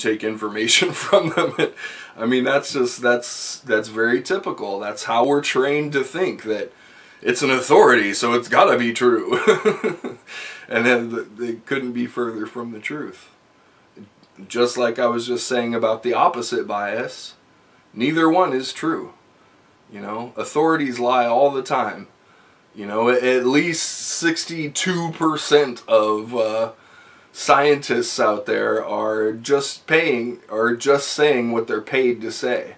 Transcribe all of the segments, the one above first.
take information from them. I mean, that's very typical. That's how we're trained to think, that it's an authority, so it's got to be true. And then they couldn't be further from the truth. Just like I was just saying about the opposite bias, neither one is true. You know, authorities lie all the time. You know, at least 62% of scientists out there are just saying what they're paid to say,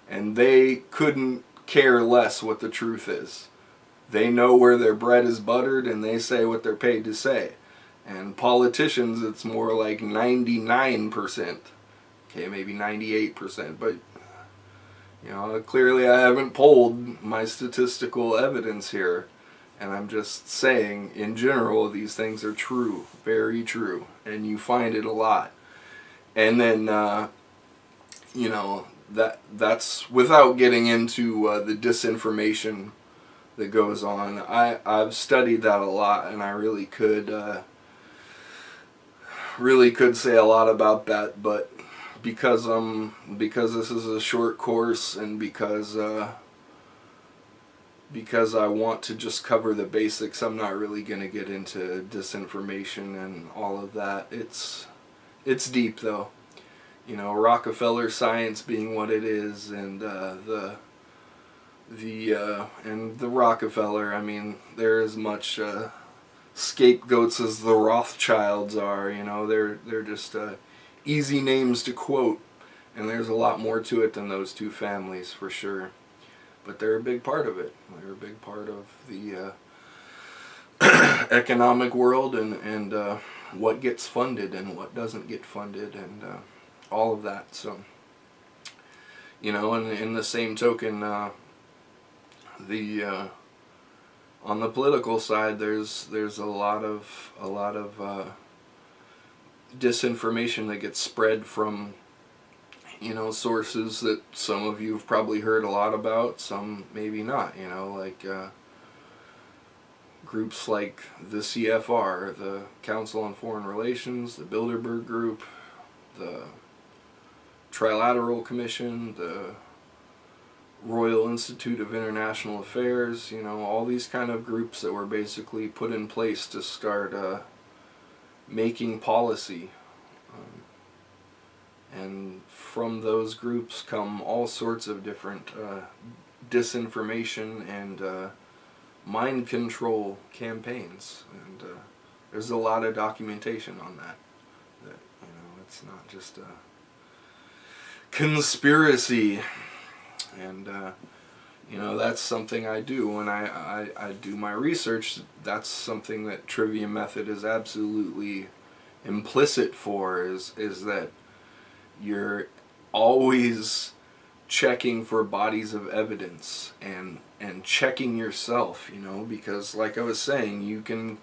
and they couldn't care less what the truth is. They know where their bread is buttered, and they say what they're paid to say. And politicians, it's more like 99%. Okay, maybe 98%, but you know, clearly I haven't polled my statistical evidence here, and I'm just saying, in general, these things are true, very true, and you find it a lot. And then, you know, that's without getting into the disinformation that goes on. I've studied that a lot, and I really could say a lot about that, but because this is a short course, and because I want to just cover the basics, I'm not really going to get into disinformation and all of that. It's deep, though. You know, Rockefeller science being what it is, and the Rockefeller, I mean, they're as much scapegoats as the Rothschilds are. You know, they're just easy names to quote, and there's a lot more to it than those two families, for sure. But they're a big part of it. They're a big part of the economic world, and what gets funded and what doesn't get funded, and all of that. So, you know, and in the same token, on the political side, there's a lot of disinformation that gets spread from, you know, sources that some of you have probably heard a lot about, some maybe not. You know, like groups like the CFR, the Council on Foreign Relations, the Bilderberg Group, the Trilateral Commission, the Royal Institute of International Affairs, you know, all these kind of groups that were basically put in place to start making policy. And from those groups come all sorts of different disinformation and mind control campaigns. And there's a lot of documentation on that. That, you know, it's not just a conspiracy. And you know, that's something I do when I do my research. That's something that Trivium method is absolutely implicit for, is that you're always checking for bodies of evidence and checking yourself, you know, because like I was saying, you can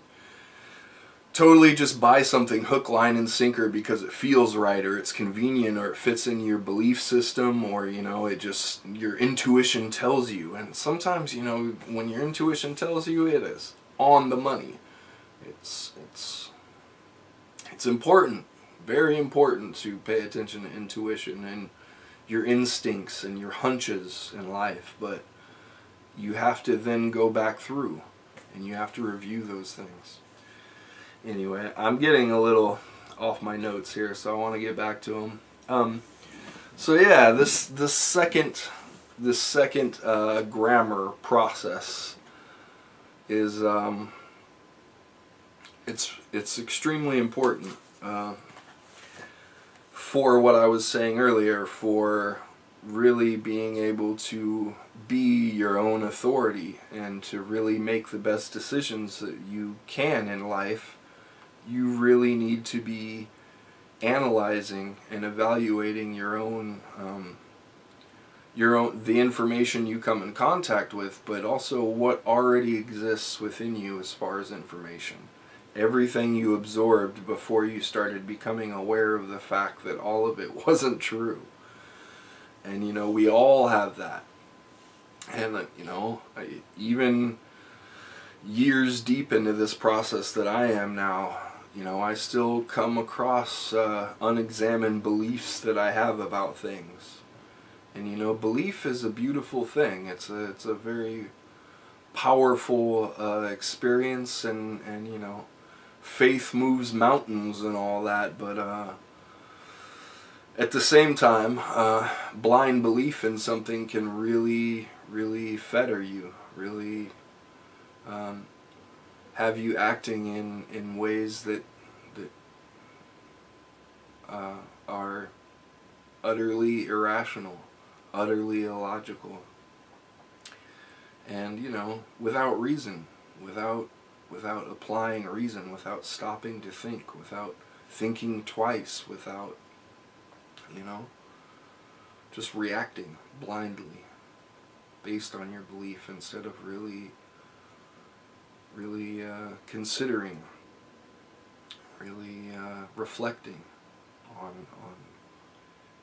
totally just buy something hook, line, and sinker because it feels right, or it's convenient, or it fits in your belief system, or, you know, it just, your intuition tells you. And sometimes, you know, when your intuition tells you, it is on the money. It's important, very important, to pay attention to intuition and your instincts and your hunches in life, but you have to then go back through and you have to review those things. Anyway, I'm getting a little off my notes here, so I want to get back to them. So yeah, this second grammar process is it's extremely important for what I was saying earlier, for really being able to be your own authority and to really make the best decisions that you can in life. You really need to be analyzing and evaluating the information you come in contact with, but also what already exists within you as far as information. Everything you absorbed before you started becoming aware of the fact that all of it wasn't true. And, you know, we all have that. And, you know, even years deep into this process that I am now, You know, I still come across unexamined beliefs that I have about things. And you know, belief is a beautiful thing. It's a very powerful experience, and you know, faith moves mountains and all that, but at the same time, blind belief in something can really fetter you, really have you acting in ways that are utterly irrational, utterly illogical, and you know, without reason, without applying reason, without stopping to think, without thinking twice, without, you know, just reacting blindly based on your belief instead of really considering, really reflecting on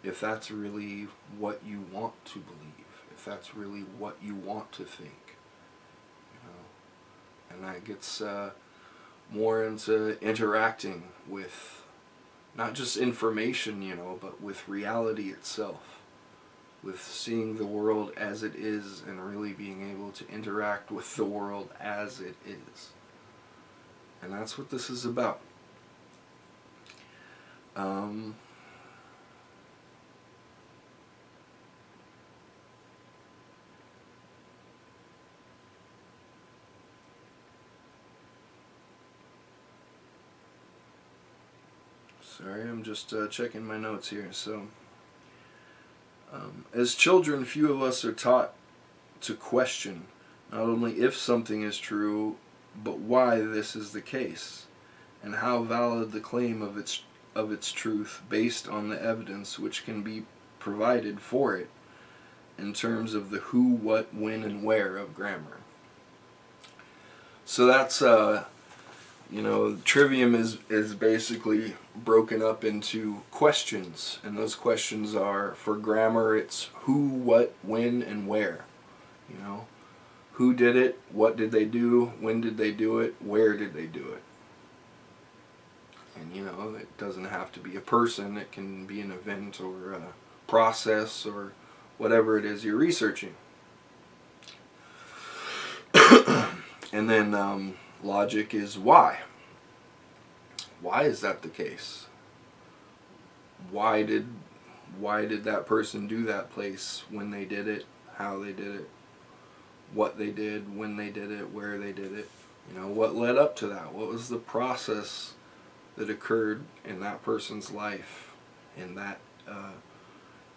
if that's really what you want to believe, if that's really what you want to think, you know. And that gets more into interacting with not just information, you know, but with reality itself, with seeing the world as it is and really being able to interact with the world as it is. And that's what this is about. Sorry, I'm just checking my notes here. So, as children, few of us are taught to question not only if something is true, but why this is the case, and how valid the claim of its truth based on the evidence which can be provided for it in terms of the who, what, when, and where of grammar. So that's you know, Trivium is basically broken up into questions, and those questions are, for grammar, it's who, what, when, and where. You know, who did it, what did they do, when did they do it, where did they do it. And you know, it doesn't have to be a person, it can be an event or a process or whatever it is you're researching. And then logic is why. Why is that the case? Why did that person do that place, when they did it, how they did it, what they did, when they did it, where they did it? You know, what led up to that? What was the process that occurred in that person's life, in that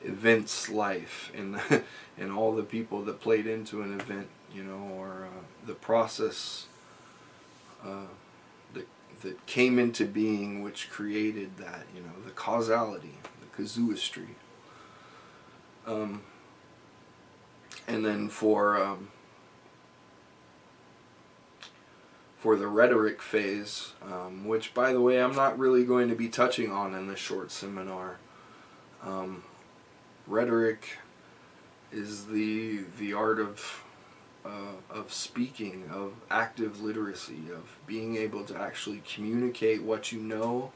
event's life, in all the people that played into an event, you know, or the process that came into being which created that, you know, the causality, the casuistry. And then for the rhetoric phase, which, by the way, I'm not really going to be touching on in this short seminar. Rhetoric is the art of speaking, of active literacy, of being able to actually communicate what you know,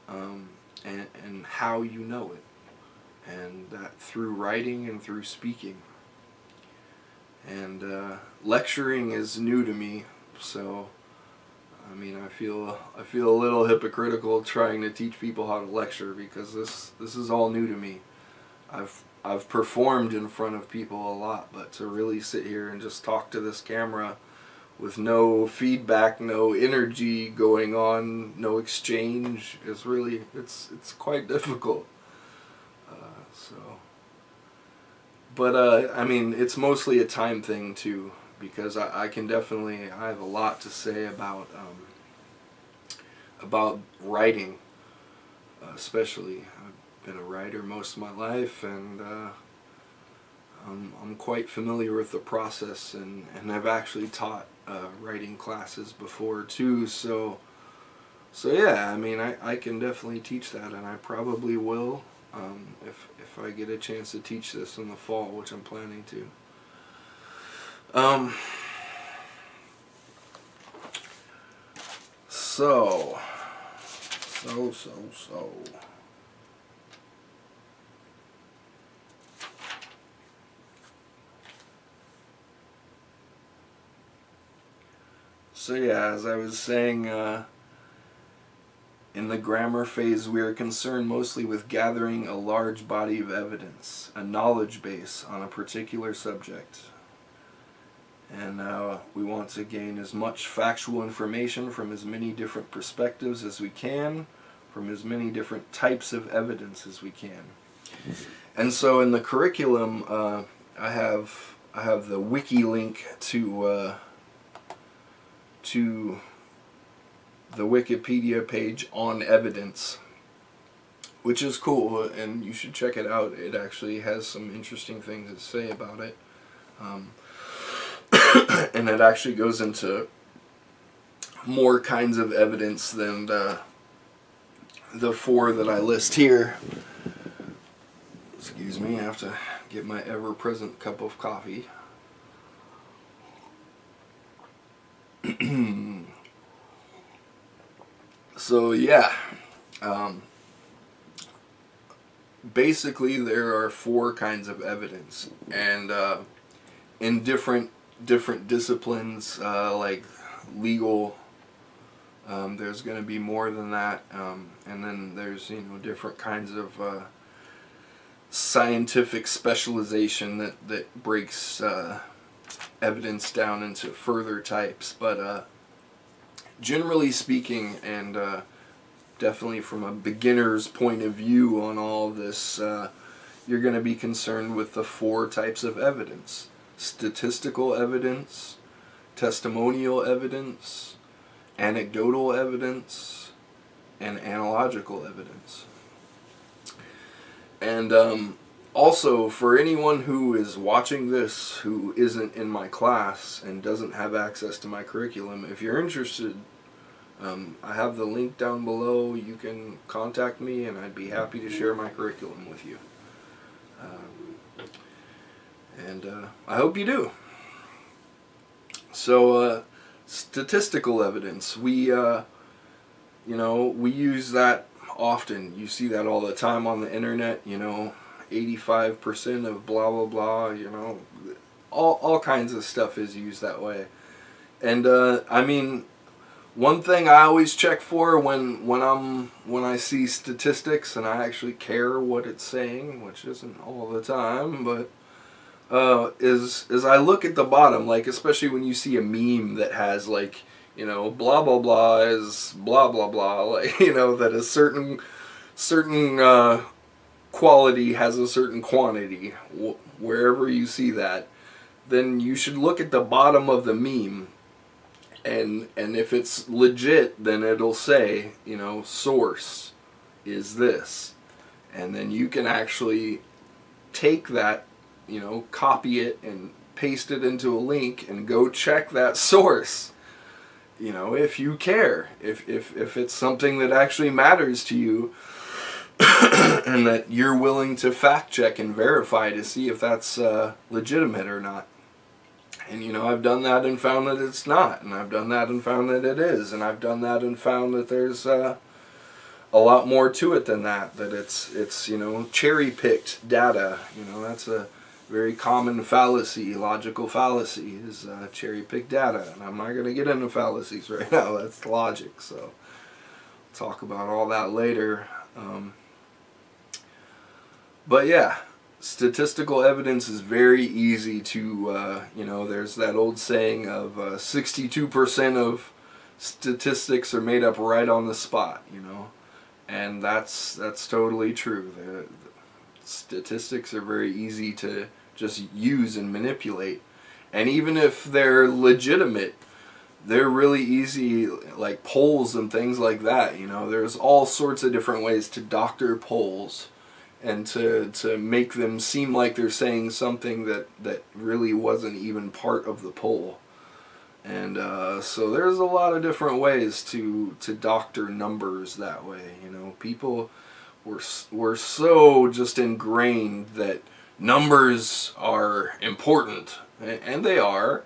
and how you know it, and that through writing and through speaking. And lecturing is new to me, so I mean, I feel a little hypocritical trying to teach people how to lecture, because this is all new to me. I've performed in front of people a lot, but to really sit here and just talk to this camera with no feedback, no energy going on, no exchange, is really, it's quite difficult. But I mean, it's mostly a time thing too, because I can definitely, I have a lot to say about writing, especially. I've been a writer most of my life, and I'm quite familiar with the process, and I've actually taught writing classes before too, so yeah, I mean, I can definitely teach that, and I probably will, if I get a chance to teach this in the fall, which I'm planning to. So So yeah, as I was saying, in the grammar phase, we are concerned mostly with gathering a large body of evidence, a knowledge base on a particular subject. And we want to gain as much factual information from as many different perspectives as we can, from as many different types of evidence as we can. And so in the curriculum, I have the wiki link to the Wikipedia page on evidence, which is cool, and you should check it out. It actually has some interesting things to say about it. And it actually goes into more kinds of evidence than the 4 that I list here. Excuse me, I have to get my ever-present cup of coffee. So yeah, basically there are 4 kinds of evidence, and in different disciplines, like legal, there's going to be more than that, and then there's, you know, different kinds of scientific specialization that breaks evidence down into further types. But generally speaking, and definitely from a beginner's point of view on all this, you're going to be concerned with the 4 types of evidence: statistical evidence, testimonial evidence, anecdotal evidence, and analogical evidence. And also, for anyone who is watching this who isn't in my class and doesn't have access to my curriculum, if you're interested, I have the link down below. You can contact me and I'd be happy to share my curriculum with you. And I hope you do. So, statistical evidence. We use that often. You see that all the time on the internet, 85% of blah blah blah, all kinds of stuff is used that way. And I mean, one thing I always check for when I see statistics and I actually care what it's saying, which isn't all the time, but is I look at the bottom, like especially when you see a meme that has like, blah blah blah is blah blah blah, like, that a certain quality has a certain quantity. Wherever you see that, then you should look at the bottom of the meme, and if it's legit, then it'll say, source is this, and then you can actually take that, copy it and paste it into a link and go check that source. If you care, if it's something that actually matters to you, and that you're willing to fact check and verify to see if that's legitimate or not. And I've done that and found that it's not, and I've done that and found that it is, and I've done that and found that there's a lot more to it than that. That it's cherry-picked data. That's a very common fallacy, logical fallacy, is cherry-picked data. And I'm not going to get into fallacies right now. That's logic. So I'll talk about all that later. But yeah, statistical evidence is very easy to, there's that old saying of 62% of statistics are made up right on the spot, and that's totally true. The statistics are very easy to just use and manipulate, and even if they're legitimate, they're really easy, like polls and things like that. There's all sorts of different ways to doctor polls and to make them seem like they're saying something that really wasn't even part of the poll. And so there's a lot of different ways to doctor numbers that way. People were so just ingrained that numbers are important, and they are,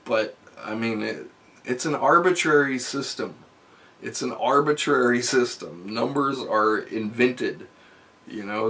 but I mean, it's an arbitrary system. It's an arbitrary system. Numbers are invented, you know.